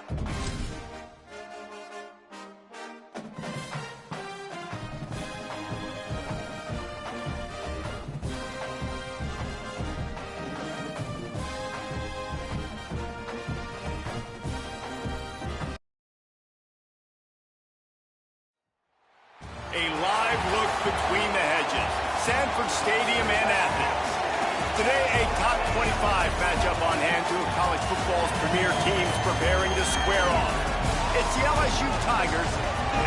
A live look between the hedges. Sanford Stadium and Athens. Today, a top 25 matchup on hand to a college football's premier teams preparing to square off. It's the LSU Tigers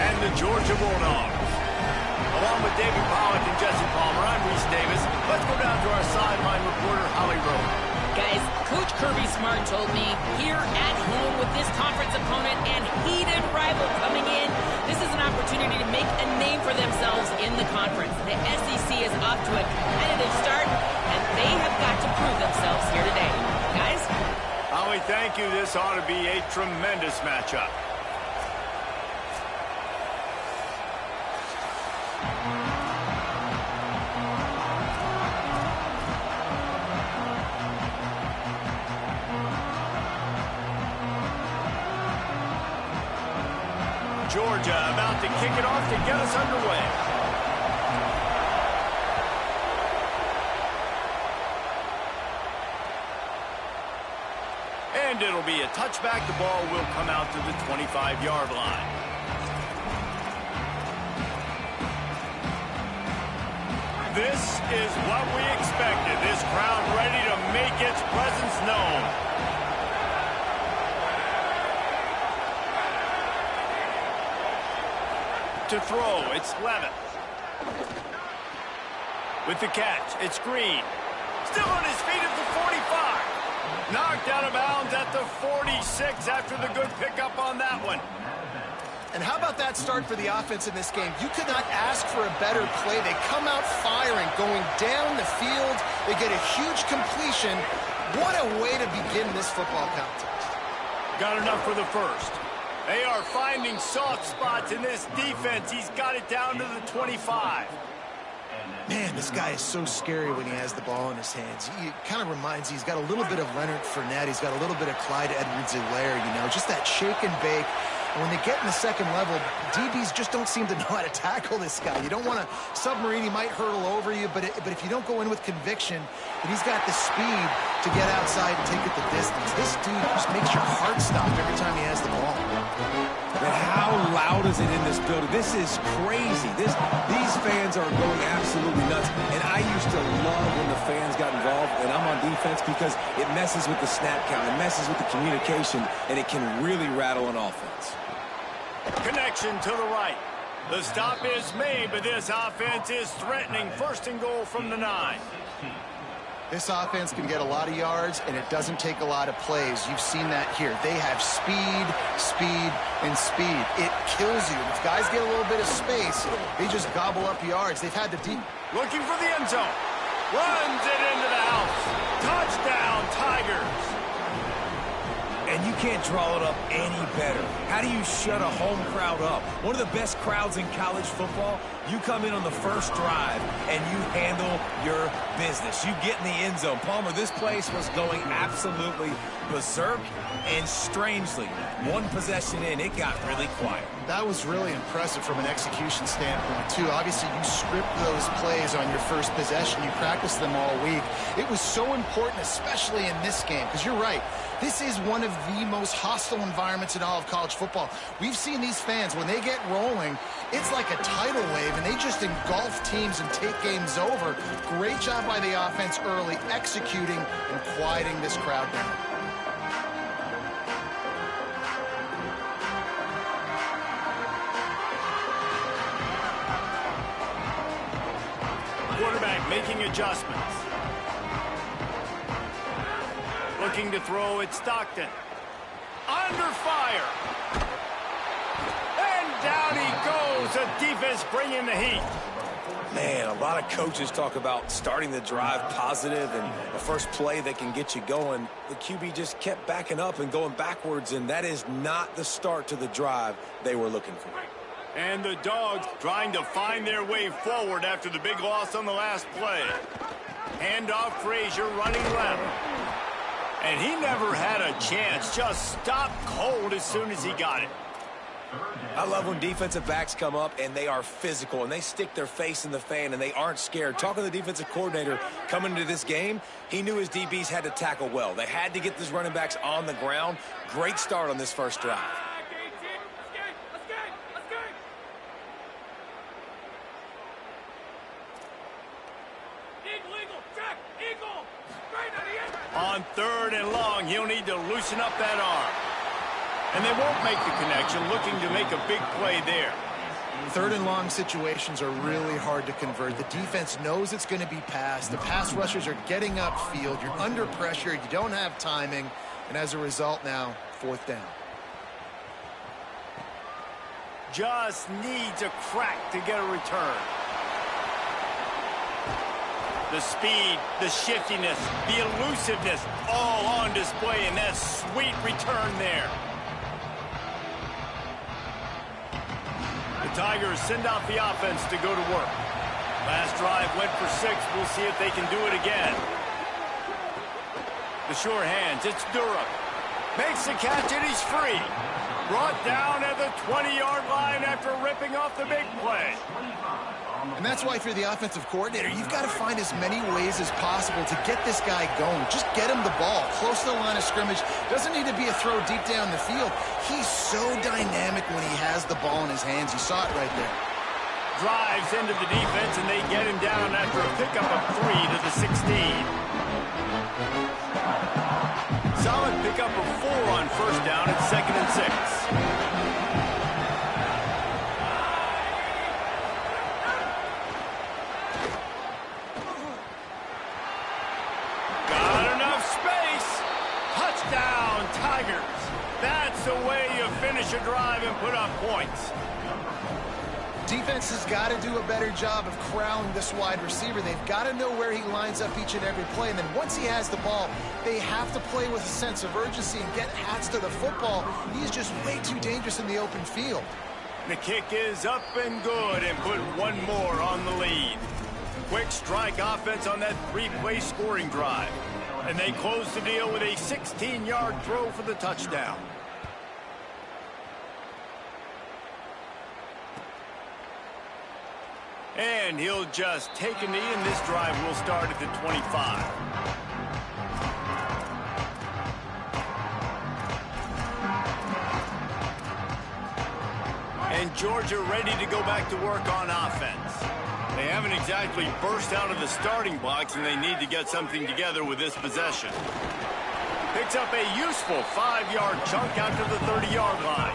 and the Georgia Bulldogs. Along with David Pollack and Jesse Palmer, I'm Reese Davis. Let's go down to our sideline reporter, Holly Rowe. Guys, Coach Kirby Smart told me here at home with this conference opponent and heated rival coming in, this is an opportunity to make a name for themselves in the conference. The SEC is off to a competitive start, and they have got to prove themselves here today. Guys? Holly, thank you. This ought to be a tremendous matchup. Georgia about to kick it off to get us underway. And it'll be a touchback. The ball will come out to the 25-yard line. This is what we expected. This crowd ready to make its presence known. To throw, it's Levitt. With the catch, it's Green. Still on his feet at the 45. Knocked out of bounds at the 46 after the good pickup on that one. And how about that start for the offense in this game? You could not ask for a better play. They come out firing, going down the field. They get a huge completion. What a way to begin this football contest. Got enough for the first. They are finding soft spots in this defense. He's got it down to the 25. Man, this guy is so scary when he has the ball in his hands. He kind of reminds you, he's got a little bit of Leonard Fournette. He's got a little bit of Clyde Edwards-Helaire, you know, just that shake and bake. And when they get in the second level, DBs just don't seem to know how to tackle this guy. You don't want to submarine. He might hurtle over you, but if you don't go in with conviction, then he's got the speed to get outside and take it the distance. This dude just makes your heart stop every time he has the ball. And how loud is it in this building? This is crazy. These fans are going absolutely nuts. And I used to love when the fans got involved, and I'm on defense because it messes with the snap count. It messes with the communication, and it can really rattle an offense. Connection to the right. The stop is made, but this offense is threatening. First and goal from the 9. This offense can get a lot of yards, and it doesn't take a lot of plays. You've seen that here. They have speed, speed, and speed. It kills you. If guys get a little bit of space, they just gobble up yards. They've had the deep. Looking for the end zone. Runs it into the house. Touchdown, Tigers. And you can't draw it up any better. How do you shut a home crowd up? One of the best crowds in college football. You come in on the first drive, and you handle your business. You get in the end zone. Palmer, this place was going absolutely berserk, and strangely, one possession in, it got really quiet. That was really impressive from an execution standpoint, too. Obviously, you script those plays on your first possession. You practice them all week. It was so important, especially in this game, because you're right. This is one of the most hostile environments in all of college football. We've seen these fans, when they get rolling, it's like a tidal wave, and they just engulf teams and take games over. Great job by the offense early, executing and quieting this crowd down. Quarterback making adjustments. Looking to throw at Stockton. Under fire. And down he goes. The defense bringing the heat. Man, a lot of coaches talk about starting the drive positive and the first play that can get you going. The QB just kept backing up and going backwards, and that is not the start to the drive they were looking for. And the Dogs trying to find their way forward after the big loss on the last play. Handoff, Frazier running left. And he never had a chance. Just stopped cold as soon as he got it. I love when defensive backs come up and they are physical and they stick their face in the fan and they aren't scared. Talking to the defensive coordinator coming into this game, he knew his DBs had to tackle well. They had to get these running backs on the ground. Great start on this first drive. On 3rd and long, he'll need to loosen up that arm. And they won't make the connection, looking to make a big play there. 3rd and long situations are really hard to convert. The defense knows it's going to be passed. The pass rushers are getting upfield. You're under pressure. You don't have timing. And as a result now, 4th down. Just needs a crack to get a return. The speed, the shiftiness, the elusiveness, all on display in that sweet return there. The Tigers send out the offense to go to work. Last drive went for 6. We'll see if they can do it again. The sure hands, it's Durham. Makes the catch and he's free. Brought down at the 20-yard line after ripping off the big play. And that's why if you're the offensive coordinator, you've got to find as many ways as possible to get this guy going. Just get him the ball close to the line of scrimmage. Doesn't need to be a throw deep down the field. He's so dynamic when he has the ball in his hands. You saw it right there. Drives into the defense, and they get him down after a pickup of 3 to the 16. Solid pickup of 4 on 1st down at 2nd and 6. Touchdown, Tigers. That's the way you finish a drive and put up points. Defense has got to do a better job of corralling this wide receiver. They've got to know where he lines up each and every play. And then once he has the ball, they have to play with a sense of urgency and get hats to the football. He's just way too dangerous in the open field. The kick is up and good and put one more on the lead. Quick strike offense on that 3-play scoring drive. And they close the deal with a 16-yard throw for the touchdown. And he'll just take a knee, and this drive will start at the 25. And Georgia ready to go back to work on offense. They haven't exactly burst out of the starting blocks, and they need to get something together with this possession. Picks up a useful 5-yard chunk out to the 30-yard line.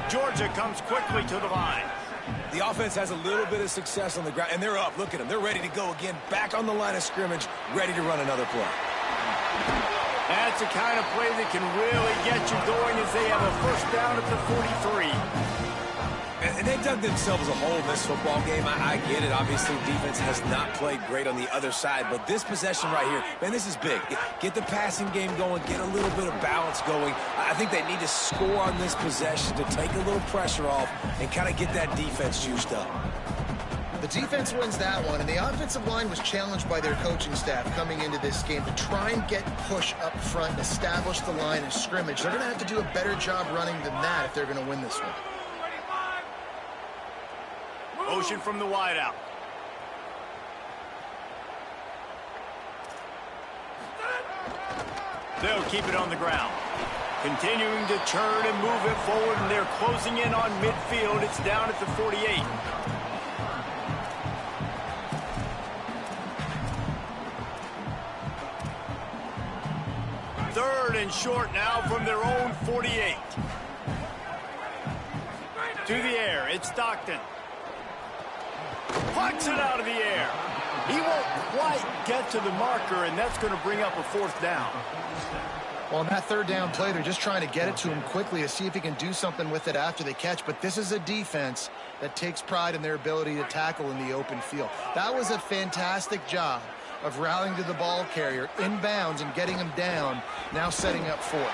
Georgia comes quickly to the line. The offense has a little bit of success on the ground, and they're up. Look at them. They're ready to go again, back on the line of scrimmage, ready to run another play. That's the kind of play that can really get you going as they have a 1st down at the 43. And they dug themselves a hole in this football game. I get it. Obviously, defense has not played great on the other side. But this possession right here, man, this is big. Get the passing game going. Get a little bit of balance going. I think they need to score on this possession to take a little pressure off and kind of get that defense juiced up. The defense wins that one, and the offensive line was challenged by their coaching staff coming into this game to try and get push up front and establish the line of scrimmage. They're going to have to do a better job running than that if they're going to win this one. Motion from the wideout. They'll keep it on the ground. Continuing to turn and move it forward, and they're closing in on midfield. It's down at the 48. Third and short now from their own 48. To the air, it's Stockton. Plucks it out of the air. He won't quite get to the marker, and that's going to bring up a 4th down. Well, on that 3rd down play, they're just trying to get it to him quickly to see if he can do something with it after they catch. But this is a defense that takes pride in their ability to tackle in the open field. That was a fantastic job of rallying to the ball carrier inbounds and getting him down, now setting up 4th.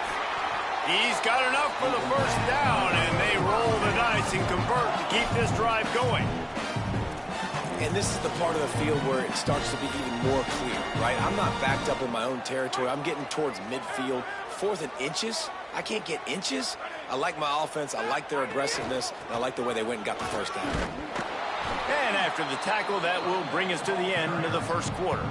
He's got enough for the 1st down, and they roll the dice and convert to keep this drive going. And this is the part of the field where it starts to be even more clear, right? I'm not backed up in my own territory. I'm getting towards midfield. 4th and inches. I can't get inches. I like my offense. I like their aggressiveness. And I like the way they went and got the first down. And after the tackle, that will bring us to the end of the first quarter.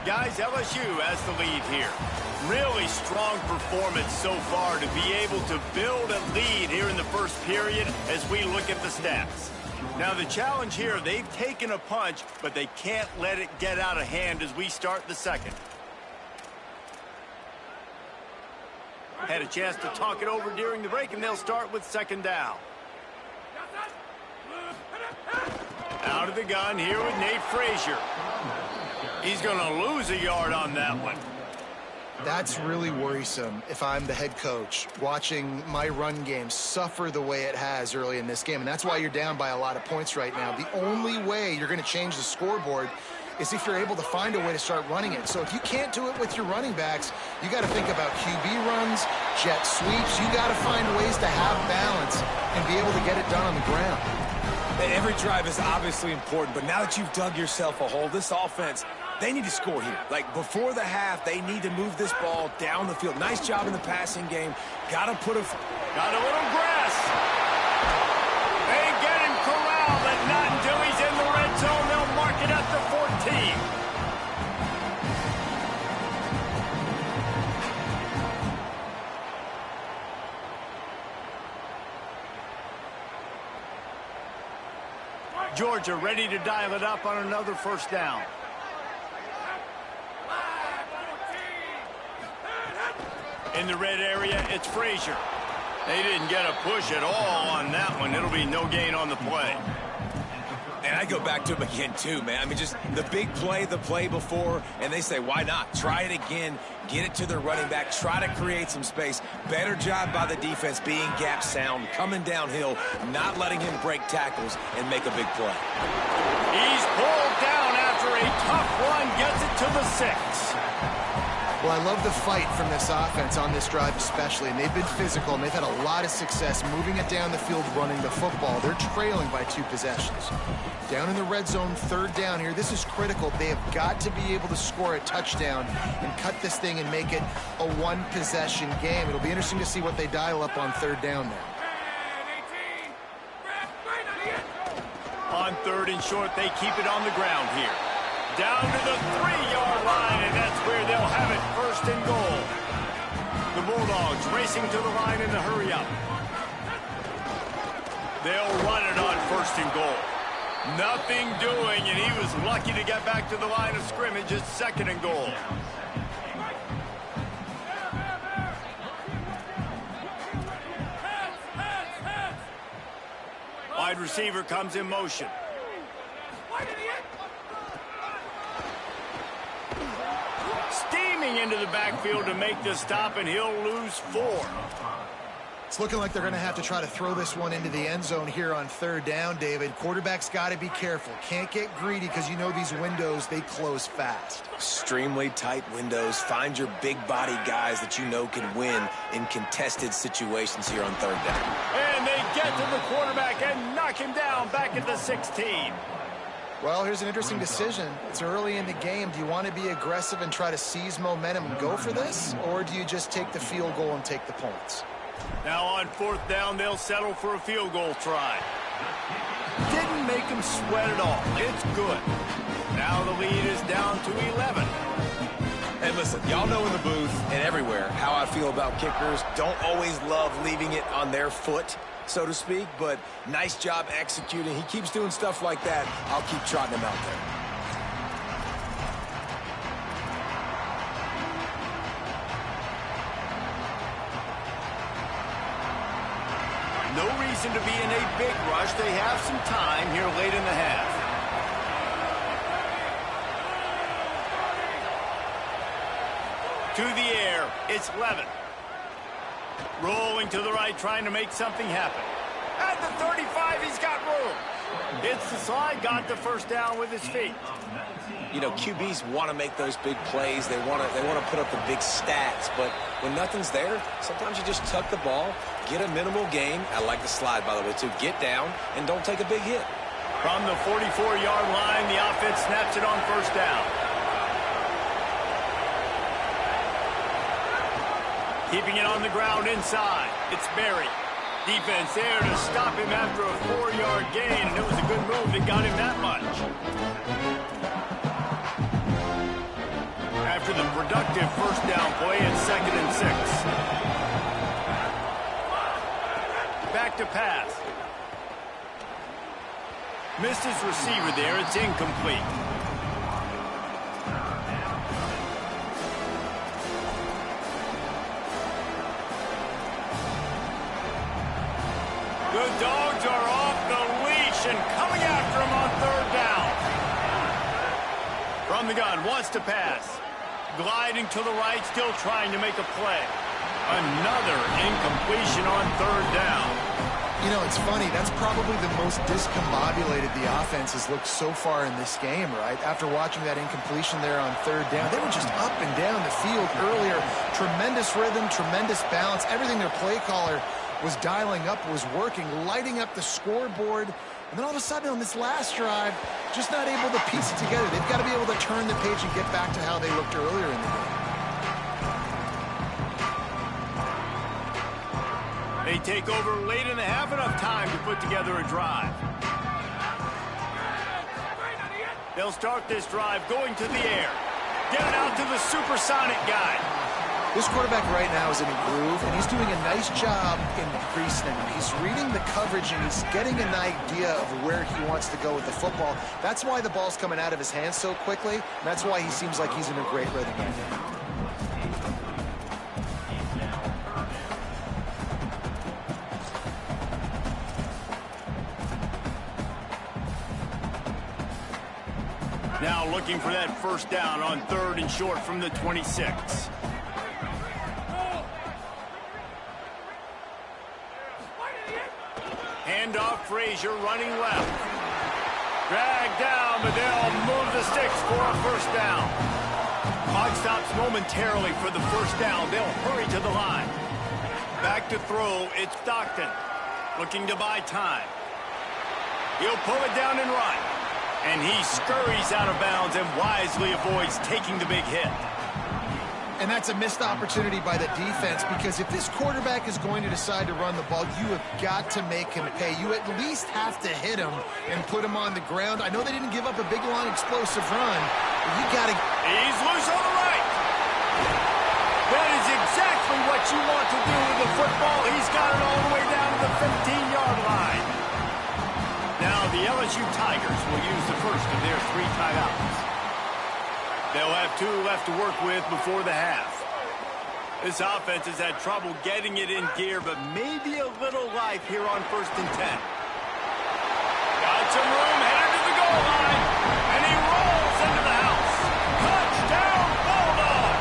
Guys, LSU has the lead here. Really strong performance so far to be able to build a lead here in the first period as we look at the stats. Now the challenge here, they've taken a punch, but they can't let it get out of hand as we start the second. Had a chance to talk it over during the break, and they'll start with second down. Out of the gun here with Nate Frazier. He's going to lose a yard on that one. That's really worrisome if I'm the head coach, watching my run game suffer the way it has early in this game. And that's why you're down by a lot of points right now. The only way you're going to change the scoreboard is if you're able to find a way to start running it. So if you can't do it with your running backs, you got to think about QB runs, jet sweeps. You got to find ways to have balance and be able to get it done on the ground. And every drive is obviously important, but now that you've dug yourself a hole, this offense, they need to score here. Like, before the half, they need to move this ball down the field. Nice job in the passing game. Got a little grass. They get him corralled, but not until he's in the red zone. They'll mark it at the 14. Georgia ready to dial it up on another first down. In the red area, it's Frazier. They didn't get a push at all on that one. It'll be no gain on the play. And I go back to him again, too, man. I mean, just the big play, the play before, and they say, why not? Try it again. Get it to their running back. Try to create some space. Better job by the defense being gap sound, coming downhill, not letting him break tackles and make a big play. He's pulled down after a tough run. Gets it to the 6. Well, I love the fight from this offense on this drive especially, and they've been physical, and they've had a lot of success moving it down the field, running the football. They're trailing by 2 possessions. Down in the red zone, third down here. This is critical. They have got to be able to score a touchdown and cut this thing and make it a 1-possession game. It'll be interesting to see what they dial up on third down now. On third and short, they keep it on the ground here. Down to the 3-yard line, and that's where they'll have it, first and goal. The Bulldogs racing to the line in a hurry-up. They'll run it on first and goal. Nothing doing, and he was lucky to get back to the line of scrimmage. It's second and goal. Wide receiver comes in motion. Steaming into the backfield to make the stop, and he'll lose 4. It's looking like they're going to have to try to throw this one into the end zone here on third down, David. Quarterback's got to be careful. Can't get greedy because you know these windows, they close fast. Extremely tight windows. Find your big body guys that you know can win in contested situations here on third down. And they get to the quarterback and knock him down back at the 16. Well, here's an interesting decision. It's early in the game. Do you want to be aggressive and try to seize momentum and go for this? Or do you just take the field goal and take the points? Now on fourth down, they'll settle for a field goal try. Didn't make him sweat at all. It's good. Now the lead is down to 11. And listen, y'all know in the booth and everywhere how I feel about kickers. Don't always love leaving it on their foot, so to speak, but nice job executing. He keeps doing stuff like that. I'll keep trotting him out there. No reason to be in a big rush. They have some time here late in the half. To the air, it's Levin. Rolling to the right, trying to make something happen. At the 35, he's got room. Hits the slide, got the first down with his feet. You know, QBs want to make those big plays. They want to put up the big stats. But when nothing's there, sometimes you just tuck the ball, get a minimal gain. I like the slide, by the way, too. Get down and don't take a big hit. From the 44-yard line, the offense snaps it on first down. Keeping it on the ground inside. It's Berry. Defense there to stop him after a 4-yard gain, and it was a good move that got him that much. After the productive first down play, it's 2nd and 6. Back to pass. Missed his receiver there. It's incomplete. The Dogs are off the leash and coming after him on 3rd down. From the gun, wants to pass. Gliding to the right, still trying to make a play. Another incompletion on 3rd down. You know, it's funny. That's probably the most discombobulated the offense has looked so far in this game, right? After watching that incompletion there on 3rd down, they were just up and down the field earlier. Tremendous rhythm, tremendous balance. Everything their play caller was dialing up, was working, lighting up the scoreboard. And then all of a sudden on this last drive, just not able to piece it together. They've got to be able to turn the page and get back to how they looked earlier in the game. They take over late in the half, enough time to put together a drive. They'll start this drive going to the air. Get it out to the supersonic guy. This quarterback right now is in a groove, and he's doing a nice job in pre-snap. He's reading the coverage, and he's getting an idea of where he wants to go with the football. That's why the ball's coming out of his hands so quickly, and that's why he seems like he's in a great rhythm right now. Now looking for that first down on 3rd and short from the 26. Handoff, Frazier running left. Dragged down, but they'll move the sticks for a first down. Clock stops momentarily for the first down. They'll hurry to the line. Back to throw, it's Stockton. Looking to buy time. He'll pull it down and run. And he scurries out of bounds and wisely avoids taking the big hit. And that's a missed opportunity by the defense, because if this quarterback is going to decide to run the ball, you have got to make him pay. You at least have to hit him and put him on the ground. I know they didn't give up a big, long, explosive run, but you got to... He's loose on the right. That is exactly what you want to do with the football. He's got it all the way down to the 15-yard line. Now the LSU Tigers will use the first of their 3 timeouts. They'll have 2 left to work with before the half. This offense has had trouble getting it in gear, but maybe a little life here on 1st and 10. Got some room, headed to the goal line, and he rolls into the house. Touchdown, Bulldog!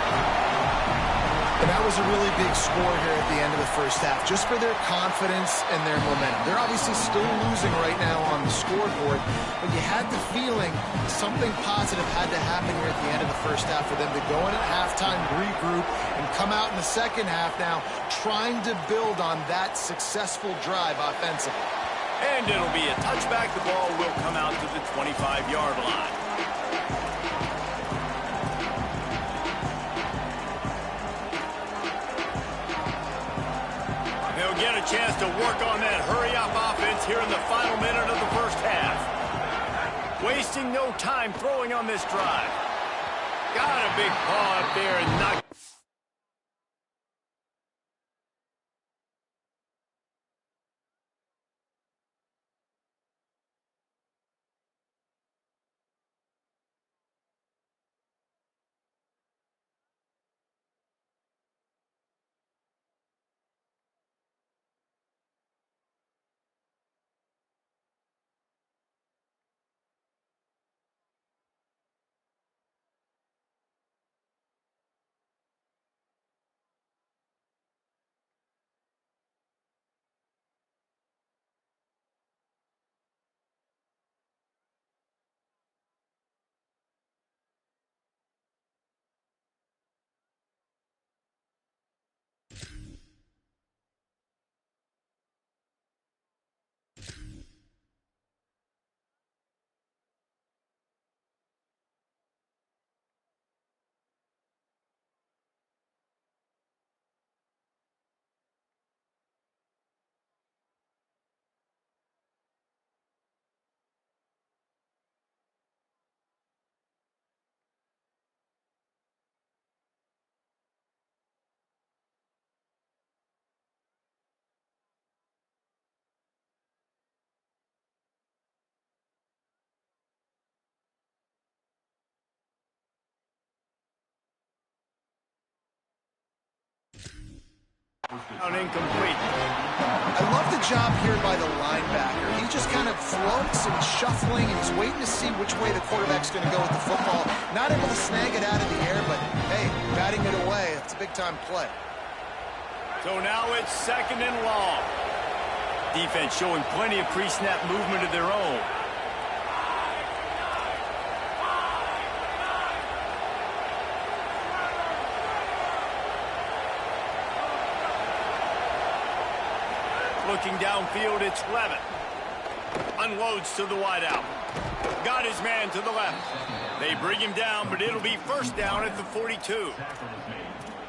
And that was a really big score here at the end of the first half, just for their confidence and their momentum. They're obviously still losing right now on the scoreboard, but you had the feeling something positive had to happen here at the end of the first half for them to go in at halftime, regroup, and come out in the second half now trying to build on that successful drive offensively. And it'll be a touchback. The ball will come out to the 25-yard line. They'll get a chance to work on that hurry-up offense here in the final minute of the first half. Wasting no time throwing on this drive. Got a big paw up there and knocked. Incomplete. I love the job here by the linebacker. He just kind of floats and shuffling, and he's waiting to see which way the quarterback's going to go with the football. Not able to snag it out of the air, but, hey, batting it away. It's a big-time play. So now it's 2nd and long. Defense showing plenty of pre-snap movement of their own. Looking downfield, it's Levin. Unloads to the wideout. Got his man to the left. They bring him down, but it'll be 1st down at the 42.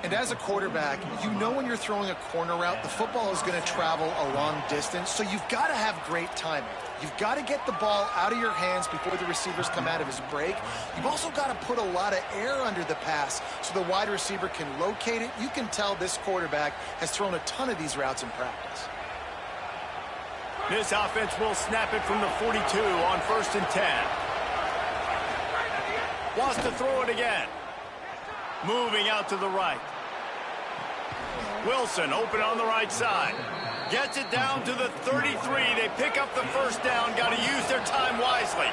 And as a quarterback, you know when you're throwing a corner route, the football is going to travel a long distance, so you've got to have great timing. You've got to get the ball out of your hands before the receivers come out of his break. You've also got to put a lot of air under the pass so the wide receiver can locate it. You can tell this quarterback has thrown a ton of these routes in practice. This offense will snap it from the 42 on 1st and 10. Wants to throw it again. Moving out to the right. Wilson open on the right side. Gets it down to the 33. They pick up the 1st down. Got to use their time wisely.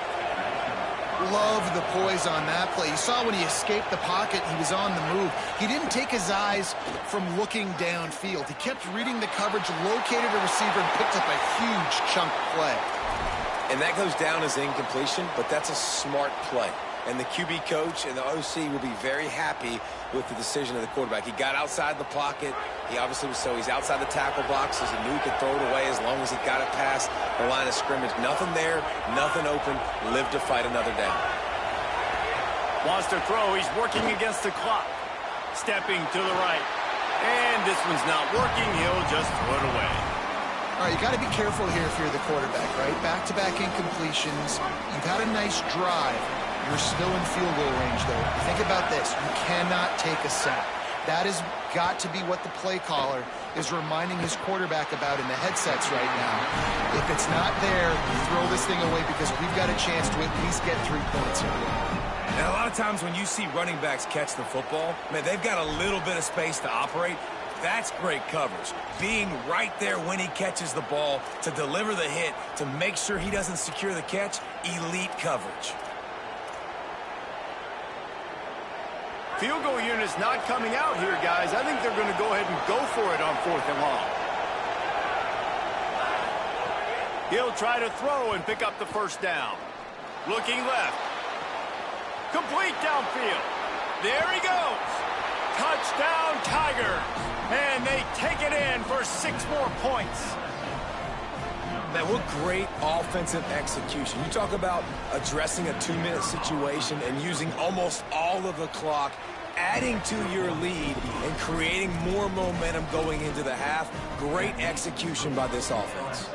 Love the poise on that play. You saw when he escaped the pocket, he was on the move. He didn't take his eyes from looking downfield. He kept reading the coverage, located a receiver, and picked up a huge chunk play. And that goes down as incompletion, but that's a smart play. And the QB coach and the OC will be very happy with the decision of the quarterback. He got outside the pocket. He obviously was he's outside the tackle boxes. He knew he could throw it away as long as he got it past the line of scrimmage. Nothing there, nothing open. Live to fight another down. Wants to throw. He's working against the clock. Stepping to the right. And this one's not working. He'll just throw it away. All right, you got to be careful here if you're the quarterback, right? Back-to-back incompletions. You've had a nice drive. You're still in field goal range, though. Think about this. You cannot take a sack. That has got to be what the play caller is reminding his quarterback about in the headsets right now. If it's not there, you throw this thing away because we've got a chance to at least get 3 points here. And a lot of times when you see running backs catch the football, man, they've got a little bit of space to operate. That's great coverage. Being right there when he catches the ball to deliver the hit, to make sure he doesn't secure the catch, elite coverage. Field goal unit's not coming out here, guys. I think they're going to go ahead and go for it on 4th and long. He'll try to throw and pick up the 1st down. Looking left. Complete downfield. There he goes. Touchdown, Tigers. And they take it in for 6 more points. Man, what great offensive execution. You talk about addressing a 2-minute situation and using almost all of the clock, adding to your lead and creating more momentum going into the half. Great execution by this offense.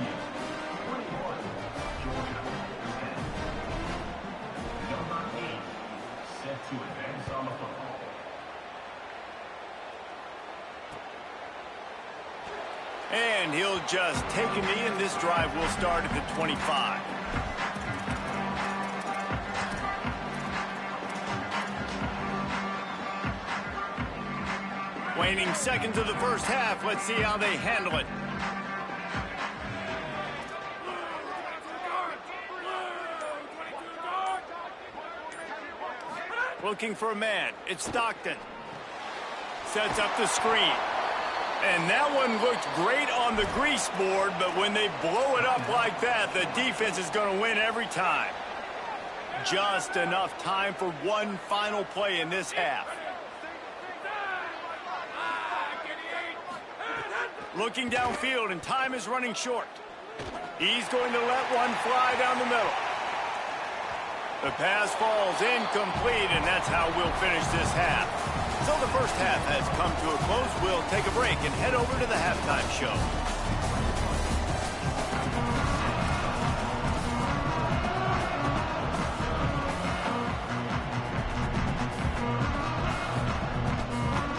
And he'll just take a knee, and this drive will start at the 25. Waning seconds of the 1st half. Let's see how they handle it. Looking for a man. It's Stockton. Sets up the screen. And that one looked great on the grease board, but when they blow it up like that, the defense is going to win every time. Just enough time for one final play in this half. Looking downfield, and time is running short. He's going to let one fly down the middle. The pass falls incomplete, and that's how we'll finish this half. So the 1st half has come to a close. We'll take a break and head over to the halftime show.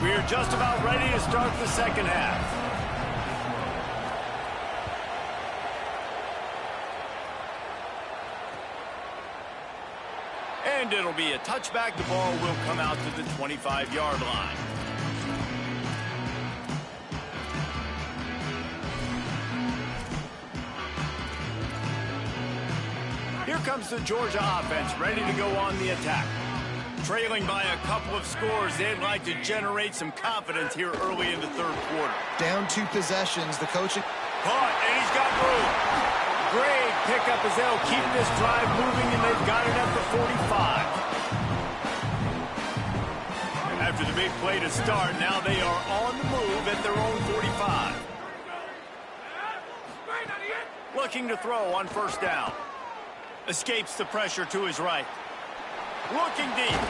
We're just about ready to start the 2nd half. And it'll be a touchback. The ball will come out to the 25-yard line. Here comes the Georgia offense, ready to go on the attack. Trailing by a couple of scores, they'd like to generate some confidence here early in the third quarter. Down 2 possessions, the coaching... Caught, and he's got room. Great pickup as they'll keep this drive moving, and they've got it at the 45. After the big play to start, now they are on the move at their own 45. Looking to throw on first down. Escapes the pressure to his right. Looking deep.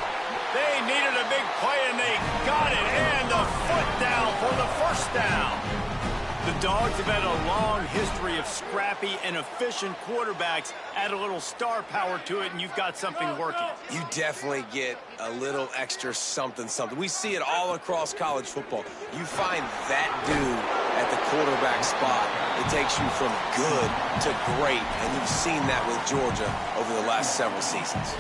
They needed a big play, and they got it. And the foot down for the first down. The Dogs have had a long history of scrappy and efficient quarterbacks. Add a little star power to it, and you've got something working. You definitely get a little extra something. We see it all across college football. You find that dude at the quarterback spot. It takes you from good to great, and you've seen that with Georgia over the last several seasons.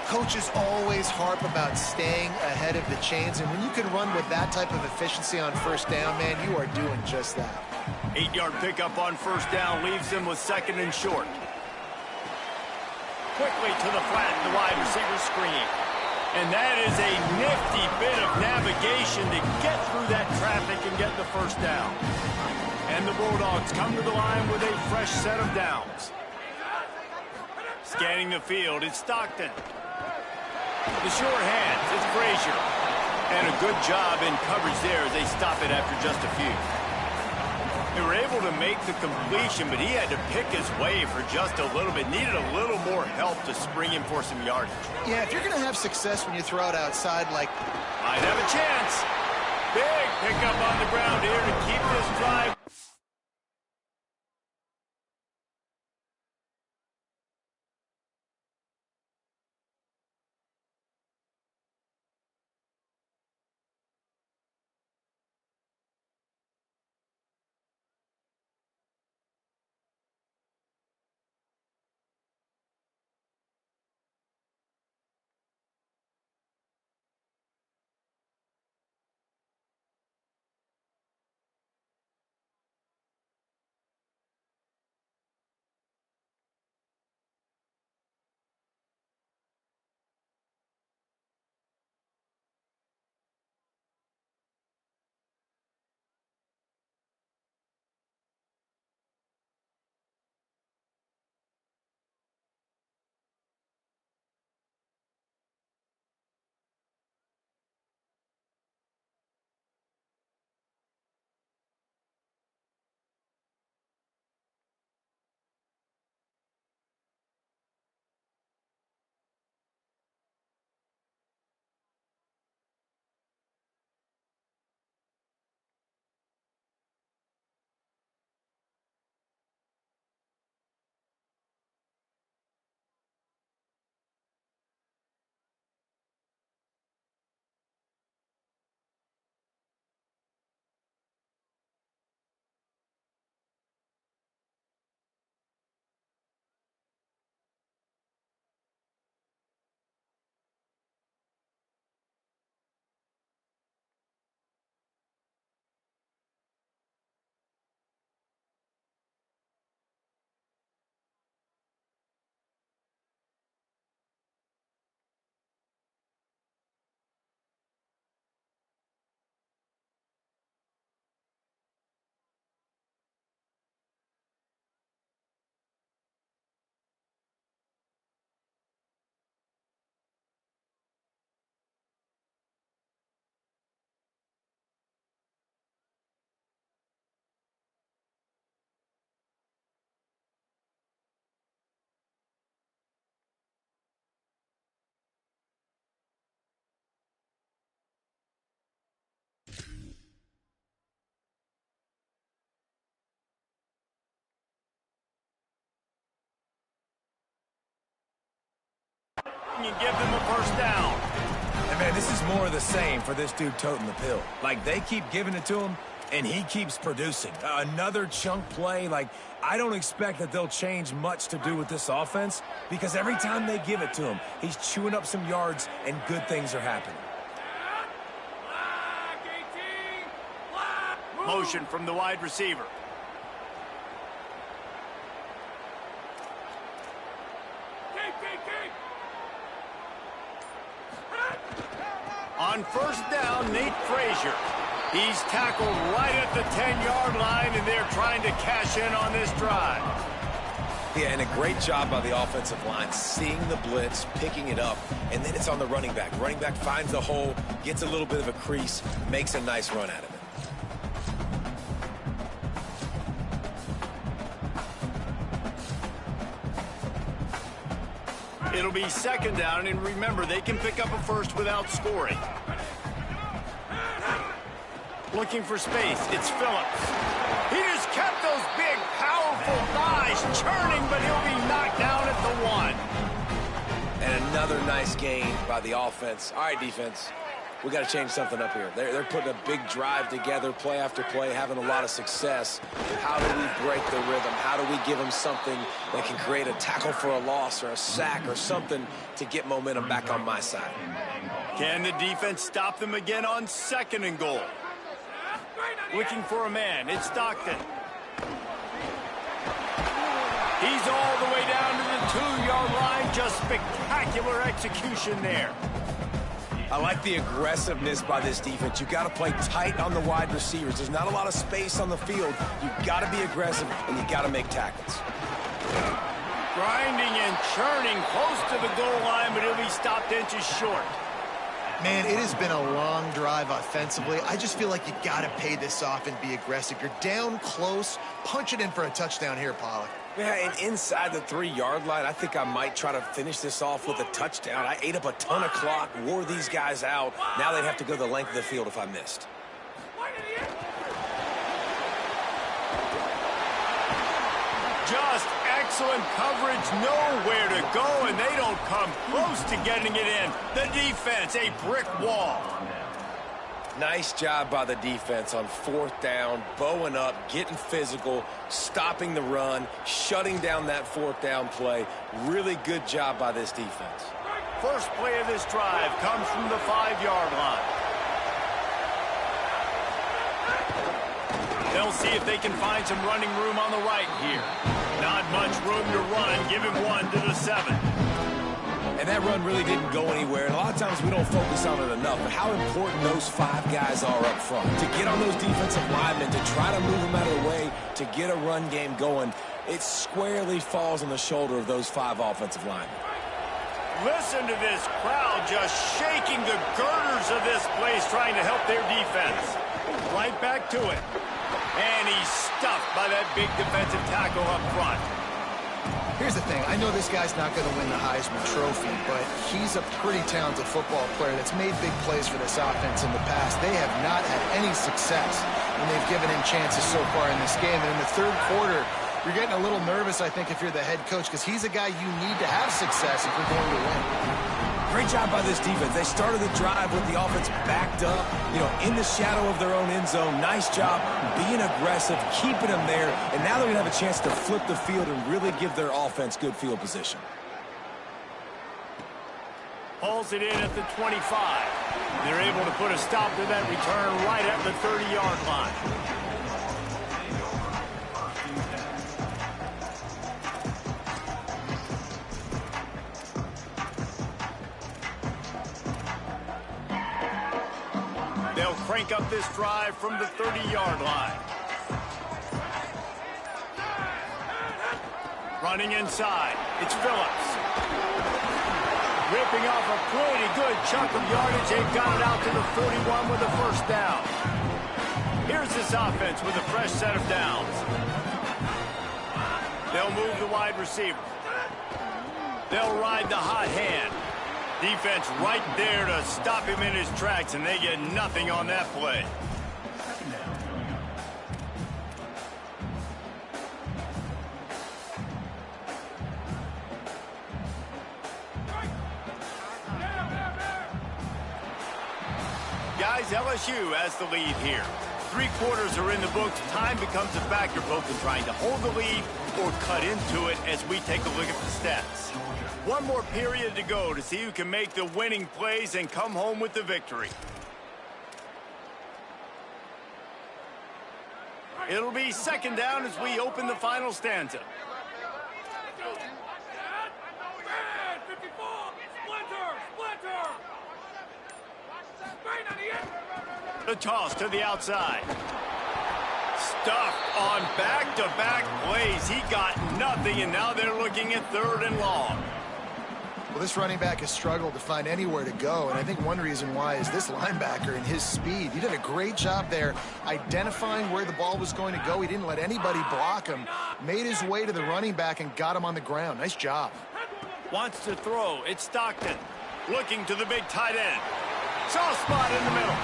Coaches always harp about staying ahead of the chains, and when you can run with that type of efficiency on first down, man, you are doing just that. 8-yard pickup on first down leaves them with second and short. Quickly to the flat, the wide receiver screen. And that is a nifty bit of navigation to get through that traffic and get the first down. And the Bulldogs come to the line with a fresh set of downs. Scanning the field, it's Stockton. The short hands, it's Frazier. And a good job in coverage there as they stop it after just a few. They were able to make the completion, but he had to pick his way for just a little bit. Needed a little more help to spring him for some yardage. Yeah, if you're going to have success when you throw it outside like... Might have a chance. Big pickup on the ground here to keep this drive. And give them a first down. And man, this is more of the same for this dude toting the pill. Like, they keep giving it to him, and he keeps producing. Another chunk play. Like, I don't expect that they'll change much to do with this offense, because every time they give it to him, he's chewing up some yards, and good things are happening. Motion from the wide receiver. On first down, Nate Frazier. He's tackled right at the 10-yard line, and they're trying to cash in on this drive. Yeah, and a great job by the offensive line, seeing the blitz, picking it up, and then it's on the running back. Running back finds the hole, gets a little bit of a crease, makes a nice run out of it. It'll be second down, and remember, they can pick up a first without scoring. Looking for space, it's Phillips. He just kept those big, powerful thighs churning, but he'll be knocked down at the 1. And another nice gain by the offense. All right, defense, we got to change something up here. They're putting a big drive together, play after play, having a lot of success. How do we break the rhythm? How do we give them something that can create a tackle for a loss or a sack or something to get momentum back on my side? Can the defense stop them again on 2nd and goal? Looking for a man, it's Stockton. He's all the way down to the 2-yard line. Just spectacular execution there. I like the aggressiveness by this defense. You got to play tight on the wide receivers. There's not a lot of space on the field. You got to be aggressive, and you got to make tackles. Grinding and churning close to the goal line, but he'll be stopped inches short. Man, it has been a long drive offensively. I just feel like you got to pay this off and be aggressive. You're down close. Punch it in for a touchdown here, Pollock. Yeah, and inside the 3-yard line, I think I might try to finish this off with a touchdown. I ate up a ton of clock, wore these guys out. Now they'd have to go the length of the field if I missed. Just excellent coverage, nowhere to go, and they don't come close to getting it in. The defense, a brick wall. Nice job by the defense on 4th down, bowing up, getting physical, stopping the run, shutting down that 4th down play. Really good job by this defense. First play of this drive comes from the 5-yard line. They'll see if they can find some running room on the right here. Not much room to run. Give him 1 to the 7. And that run really didn't go anywhere. And a lot of times we don't focus on it enough. But how important those 5 guys are up front. To get on those defensive linemen, to try to move them out of the way, to get a run game going, it squarely falls on the shoulder of those 5 offensive linemen. Listen to this crowd just shaking the girders of this place, trying to help their defense. Right back to it. And he's stuffed by that big defensive tackle up front. Here's the thing. I know this guy's not going to win the Heisman Trophy, but he's a pretty talented football player that's made big plays for this offense in the past. They have not had any success when they've given him chances so far in this game. And in the 3rd quarter, you're getting a little nervous, I think, if you're the head coach, because he's a guy you need to have success if you're going to win. Great job by this defense. They started the drive with the offense backed up, in the shadow of their own end zone. Nice job being aggressive, keeping them there, and now they're going to have a chance to flip the field and really give their offense good field position. Hauls it in at the 25. They're able to put a stop to that return right at the 30-yard line. They'll crank up this drive from the 30-yard line. Running inside, it's Phillips. Ripping off a pretty good chunk of yardage. They've got it out to the 41 with a first down. Here's this offense with a fresh set of downs. They'll move the wide receiver. They'll ride the hot hand. Defense right there to stop him in his tracks, and they get nothing on that play. Guys, LSU has the lead here. 3 quarters are in the books. Time becomes a factor both in trying to hold the lead or cut into it as we take a look at the stats. 1 more period to go to see who can make the winning plays and come home with the victory. It'll be second down as we open the final stanza. The toss to the outside. Stuffed on back-to-back plays. He got nothing, and now they're looking at 3rd and long. Well, this running back has struggled to find anywhere to go, and I think one reason why is this linebacker and his speed. He did a great job there identifying where the ball was going to go. He didn't let anybody block him, made his way to the running back and got him on the ground. Nice job. Wants to throw. It's Stockton. Looking to the big tight end. Soft spot in the middle.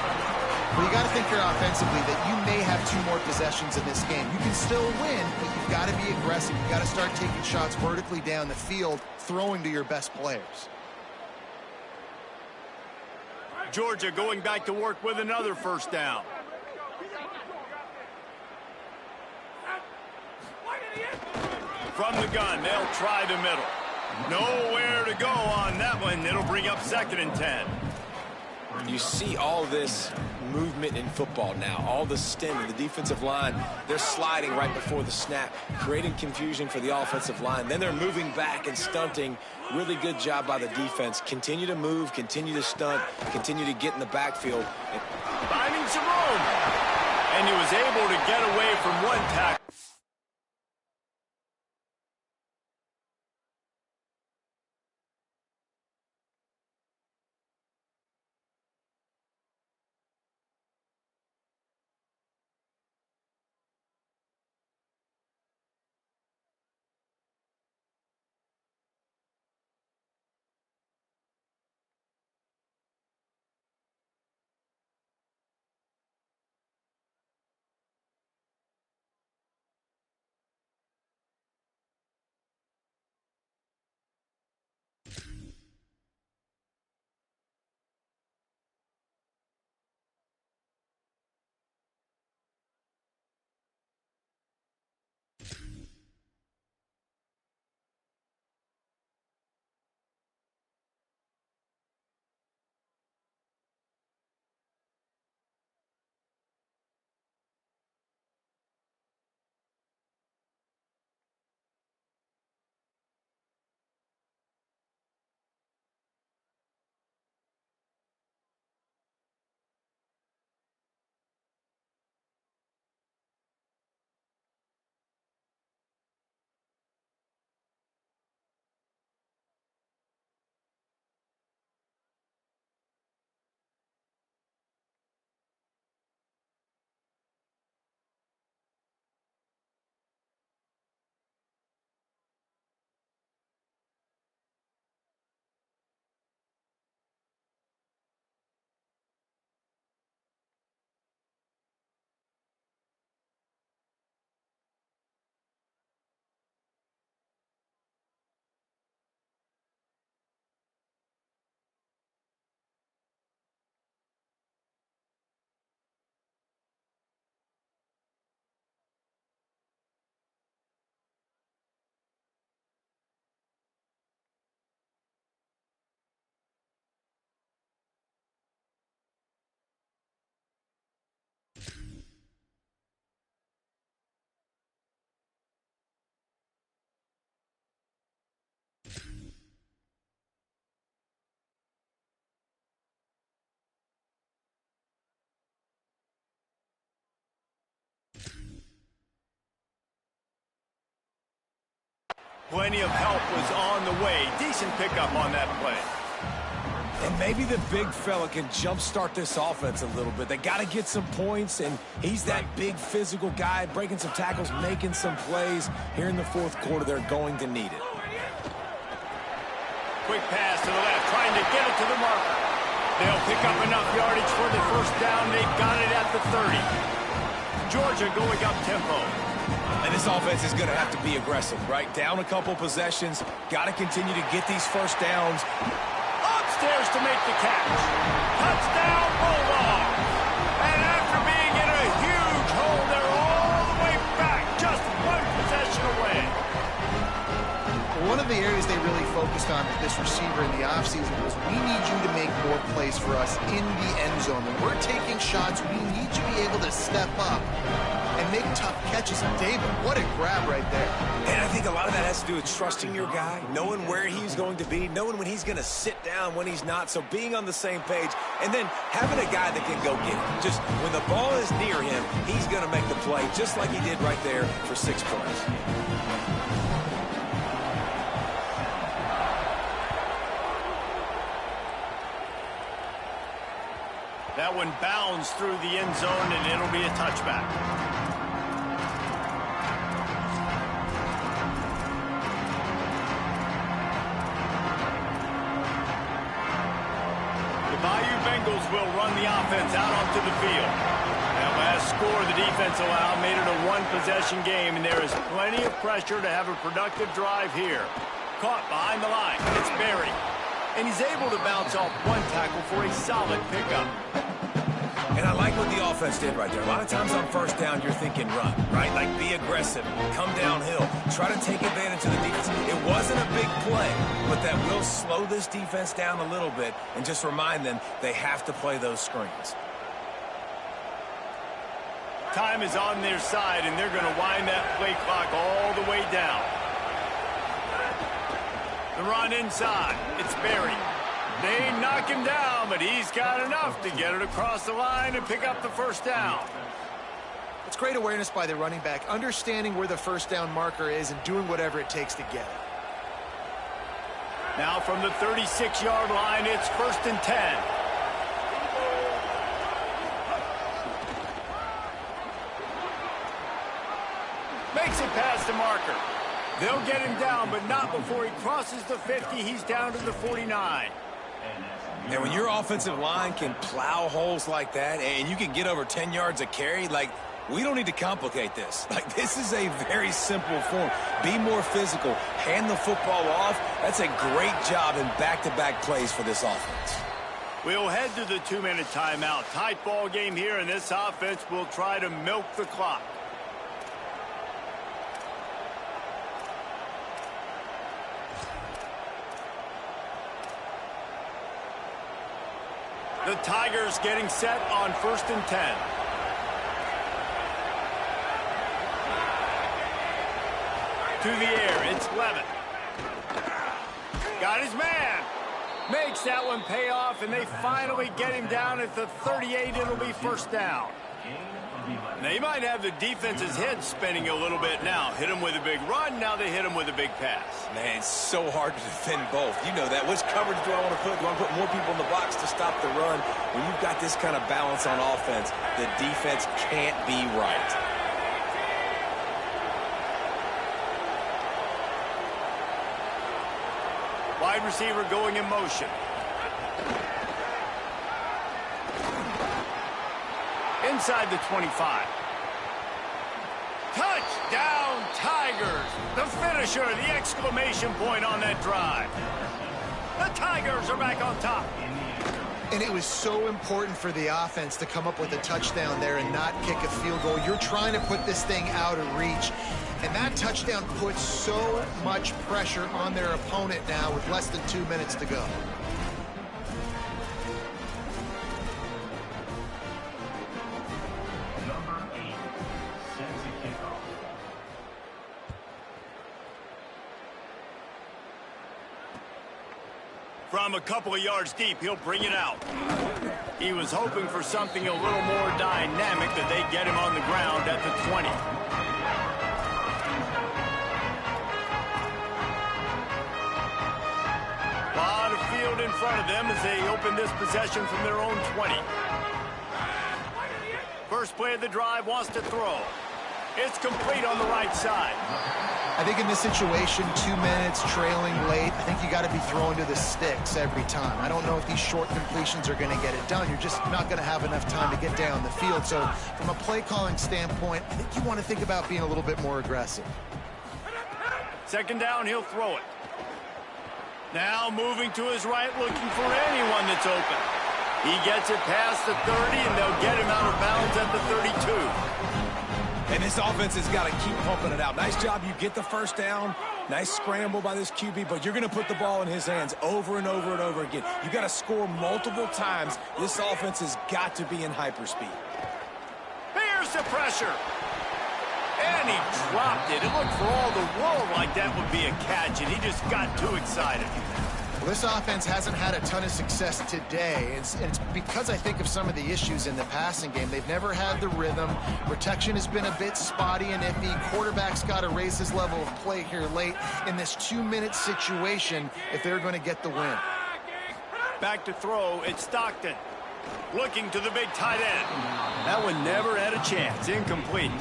Well, you got to think here offensively that you may have 2 more possessions in this game. You can still win, but you've got to be aggressive. You've got to start taking shots vertically down the field, throwing to your best players. Georgia going back to work with another 1st down. From the gun, they'll try the middle. Nowhere to go on that one. It'll bring up 2nd and 10. You see all this movement in football now, all the stem in the defensive line. They're sliding right before the snap, creating confusion for the offensive line. Then they're moving back and stunting. Really good job by the defense. Continue to move, continue to stunt, continue to get in the backfield. Finding some room. And he was able to get away from one tackle. Plenty of help was on the way. Decent pickup on that play. And maybe the big fella can jumpstart this offense a little bit. They got to get some points, and he's that big physical guy, breaking some tackles, making some plays. Here in the 4th quarter, they're going to need it. Quick pass to the left, trying to get it to the marker. They'll pick up enough yardage for the 1st down. They got it at the 30. Georgia going up tempo. And this offense is going to have to be aggressive, right? Down a couple possessions. Got to continue to get these 1st downs. Upstairs to make the catch. Touchdown, Bulldogs. And after being in a huge hole, they're all the way back. Just 1 possession away. One of the areas they really focused on with this receiver in the offseason was, we need you to make more plays for us in the end zone. When we're taking shots, we need you to be able to step up and make tough catches. David, what a grab right there. And I think a lot of that has to do with trusting your guy, knowing where he's going to be, knowing when he's going to sit down, when he's not. So being on the same page, and then having a guy that can go get it. Just when the ball is near him, he's going to make the play, just like he did right there for 6 points. That one bounds through the end zone, and it'll be a touchback. The Bayou Bengals will run the offense out onto the field. That last score the defense allowed made it a one-possession game, and there is plenty of pressure to have a productive drive here. Caught behind the line. It's Barry. And he's able to bounce off one tackle for a solid pickup. And I like what the offense did right there. A lot of times on first down, you're thinking run, right? Like be aggressive, come downhill, try to take advantage of the defense. It wasn't a big play, but that will slow this defense down a little bit and just remind them they have to play those screens. Time is on their side, and they're going to wind that play clock all the way down. The run inside. It's Barry. They knock him down, but he's got enough to get it across the line and pick up the first down. It's great awareness by the running back, understanding where the first down marker is and doing whatever it takes to get it. Now from the 36-yard line, it's 1st and 10. Makes it past the marker. They'll get him down, but not before he crosses the 50. He's down to the 49. And when your offensive line can plow holes like that and you can get over 10 yards a carry, like, we don't need to complicate this. Like, this is a very simple form. Be more physical. Hand the football off. That's a great job in back-to-back plays for this offense. We'll head to the 2-minute timeout. Tight ball game here, and this offense will try to milk the clock. The Tigers getting set on 1st and 10. To the air, it's Levitt. Got his man. Makes that one pay off, and they finally get him down at the 38. It'll be 1st down. Now, you might have the defense's head spinning a little bit now. Hit him with a big run, now they hit him with a big pass. Man, it's so hard to defend both. You know that. Which coverage do I want to put? Do I want to put more people in the box to stop the run? When you've got this kind of balance on offense, the defense can't be right. Wide receiver going in motion. Inside the 25. Touchdown, Tigers! The finisher, the exclamation point on that drive. The Tigers are back on top. And it was so important for the offense to come up with a touchdown there and not kick a field goal. You're trying to put this thing out of reach. And that touchdown puts so much pressure on their opponent now with less than 2 minutes to go. From a couple of yards deep, he'll bring it out. He was hoping for something a little more dynamic, that they get him on the ground at the 20. A lot of field in front of them as they open this possession from their own 20. First play of the drive, wants to throw. It's complete on the right side. I think in this situation, 2 minutes, trailing late, I think you got to be throwing to the sticks every time. I don't know if these short completions are going to get it done. You're just not going to have enough time to get down the field. So from a play calling standpoint, I think you want to think about being a little bit more aggressive. 2nd down, he'll throw it. Now moving to his right, looking for anyone that's open. He gets it past the 30, and they'll get him out of bounds at the 32. And this offense has got to keep pumping it out. Nice job. You get the first down. Nice scramble by this QB, but you're going to put the ball in his hands over and over and over again. You got to score multiple times. This offense has got to be in hyperspeed. Here's the pressure. And he dropped it. It looked for all the world like that would be a catch, and he just got too excited. Well, this offense hasn't had a ton of success today. And it's because I think of some of the issues in the passing game. They've never had the rhythm. Protection has been a bit spotty and iffy. Quarterback's got to raise his level of play here late in this 2-minute situation if they're going to get the win. Back to throw, it's Stockton. Looking to the big tight end. That one never had a chance. Incomplete.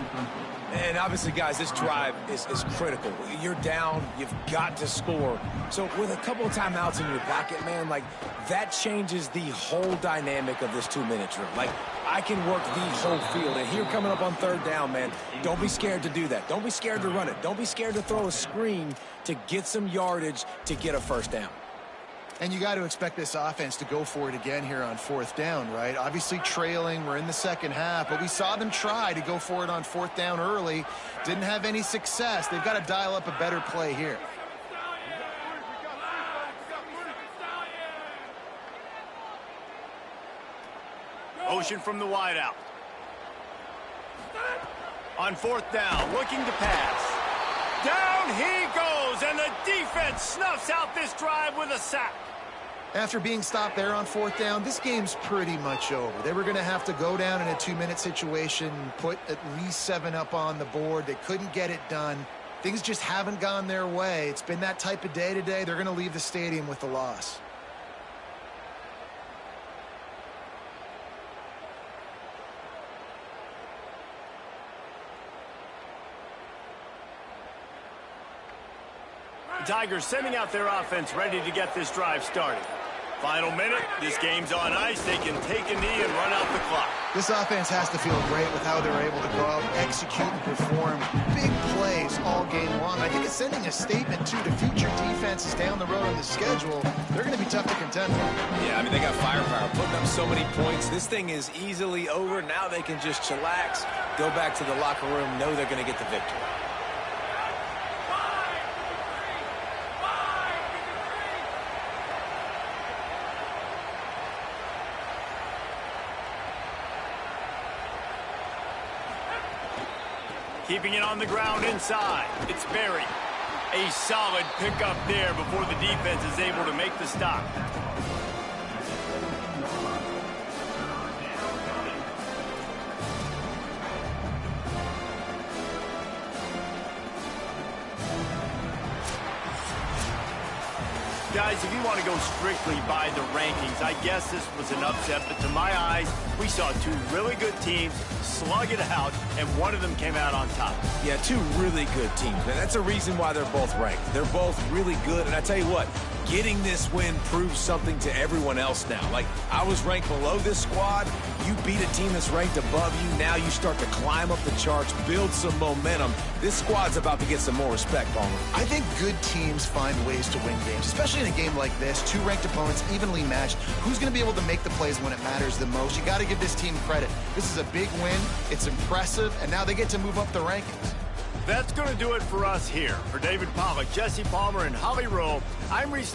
And obviously, guys, this drive is critical. You're down. You've got to score. So with a couple of timeouts in your pocket, man, like, that changes the whole dynamic of this 2-minute drill. Like, I can work the whole field. And here coming up on 3rd down, man, don't be scared to do that. Don't be scared to run it. Don't be scared to throw a screen to get some yardage to get a 1st down. And you got to expect this offense to go for it again here on 4th down, right? Obviously trailing, we're in the 2nd half, but we saw them try to go for it on 4th down early. Didn't have any success. They've got to dial up a better play here. Motion from the wideout. On 4th down, looking to pass. Down he goes, and the defense snuffs out this drive with a sack. After being stopped there on 4th down, this game's pretty much over. They were going to have to go down in a 2-minute situation, put at least 7 up on the board. They couldn't get it done. Things just haven't gone their way. It's been that type of day today. They're going to leave the stadium with the loss. The Tigers sending out their offense ready to get this drive started. Final minute, this game's on ice. They can take a knee and run out the clock. This offense has to feel great with how they're able to go out, execute, and perform big plays all game long. I think it's sending a statement, too, to future defenses down the road on the schedule. They're going to be tough to contend with. Yeah, I mean, they got firepower, putting up so many points. This thing is easily over. Now they can just chillax, go back to the locker room, know they're going to get the victory. Keeping it on the ground inside. It's Berry. A solid pickup there before the defense is able to make the stop. Guys, if you want to go strictly by the rankings, I guess this was an upset, but to my eyes, we saw 2 really good teams slug it out, and one of them came out on top. Yeah, 2 really good teams, and that's a reason why they're both ranked. They're both really good, and I tell you what, getting this win proves something to everyone else now. Like, I was ranked below this squad. You beat a team that's ranked above you. Now you start to climb up the charts, build some momentum. This squad's about to get some more respect, Palmer. I think good teams find ways to win games, especially in a game like this. 2 ranked opponents, evenly matched. Who's going to be able to make the plays when it matters the most? You got to give this team credit. This is a big win. It's impressive, and now they get to move up the rankings. That's going to do it for us here. For David Pollack, Jesse Palmer, and Holly Rowe, I'm Reese.